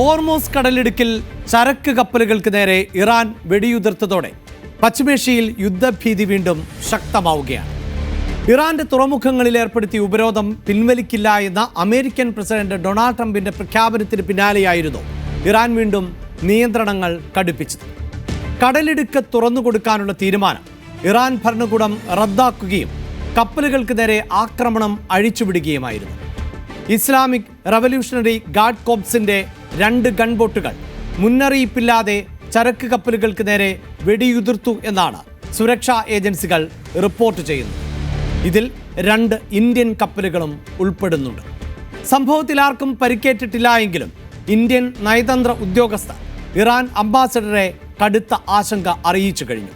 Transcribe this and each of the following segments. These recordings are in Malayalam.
ഹോർമോസ് കടലിടുക്കിൽ ചരക്ക് കപ്പലുകൾക്ക് നേരെ ഇറാൻ വെടിയുതിർത്തതോടെ പശ്ചിമേഷ്യയിൽ യുദ്ധഭീതി വീണ്ടും ശക്തമാവുകയാണ്. ഇറാന്റെ തുറമുഖങ്ങളിൽ ഏർപ്പെടുത്തിയ ഉപരോധം പിൻവലിക്കില്ല എന്ന അമേരിക്കൻ പ്രസിഡന്റ് ഡൊണാൾഡ് ട്രംപിന്റെ പ്രഖ്യാപനത്തിന് പിന്നാലെയായിരുന്നു ഇറാൻ വീണ്ടും നിയന്ത്രണങ്ങൾ കടുപ്പിച്ചത്. കടലിടുക്ക് തുറന്നുകൊടുക്കാനുള്ള തീരുമാനം ഇറാൻ ഭരണകൂടം റദ്ദാക്കുകയും കപ്പലുകൾക്ക് നേരെ ആക്രമണം അഴിച്ചുവിടുകയുമായിരുന്നു. ഇസ്ലാമിക് റവല്യൂഷണറി ഗാർഡ് കോർപ്സിന്റെ 2 ഗൺബോട്ടുകൾ മുന്നറിയിപ്പില്ലാതെ ചരക്ക് കപ്പലുകൾക്ക് നേരെ വെടിയുതിർത്തു എന്നാണ് സുരക്ഷാ ഏജൻസികൾ റിപ്പോർട്ട് ചെയ്യുന്നത്. ഇതിൽ 2 ഇന്ത്യൻ കപ്പലുകളും ഉൾപ്പെടുന്നുണ്ട്. സംഭവത്തിൽ ആർക്കും പരിക്കേറ്റിട്ടില്ല എങ്കിലും ഇന്ത്യൻ നയതന്ത്ര ഉദ്യോഗസ്ഥർ ഇറാൻ അംബാസഡറെ കടുത്ത ആശങ്ക അറിയിച്ചു കഴിഞ്ഞു.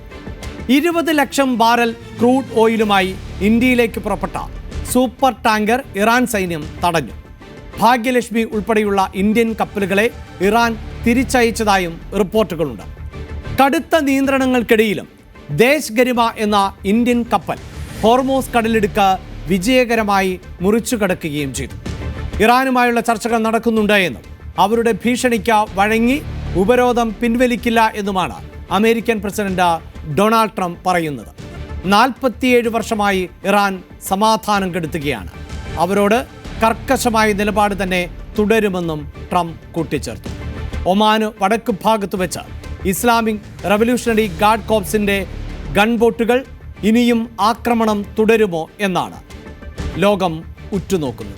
20 ലക്ഷം ബാരൽ ക്രൂഡ് ഓയിലുമായി ഇന്ത്യയിലേക്ക് പുറപ്പെട്ട സൂപ്പർ ടാങ്കർ ഇറാൻ സൈന്യം തടഞ്ഞു. ഭാഗ്യലക്ഷ്മി ഉൾപ്പെടെയുള്ള ഇന്ത്യൻ കപ്പലുകളെ ഇറാൻ തിരിച്ചയച്ചതായും റിപ്പോർട്ടുകളുണ്ട്. കടുത്ത നിയന്ത്രണങ്ങൾക്കിടയിലും ദേശ് ഗരിമ എന്ന ഇന്ത്യൻ കപ്പൽ ഹോർമോസ് കടലിടുക്ക് വിജയകരമായി മുറിച്ചു കടക്കുകയും ചെയ്തു. ഇറാനുമായുള്ള ചർച്ചകൾ നടക്കുന്നുണ്ട് എന്നും അവരുടെ ഭീഷണിക്ക് വഴങ്ങി ഉപരോധം പിൻവലിക്കില്ല എന്നുമാണ് അമേരിക്കൻ പ്രസിഡന്റ് ഡൊണാൾഡ് ട്രംപ് പറയുന്നത്. 47 വർഷമായി ഇറാൻ സമാധാനം കെടുത്തുകയാണ്. അവരോട് കർക്കശമായ നിലപാട് തന്നെ തുടരുമെന്നും ട്രംപ് കൂട്ടിച്ചേർത്തു. ഒമാന് വടക്ക് ഭാഗത്ത് വെച്ച് ഇസ്ലാമിക് റവല്യൂഷണറി ഗാർഡ് കോർപ്സിന്റെ ഗൺബോട്ടുകൾ ഇനിയും ആക്രമണം തുടരുമോ എന്നാണ് ലോകം ഉറ്റുനോക്കുന്നത്.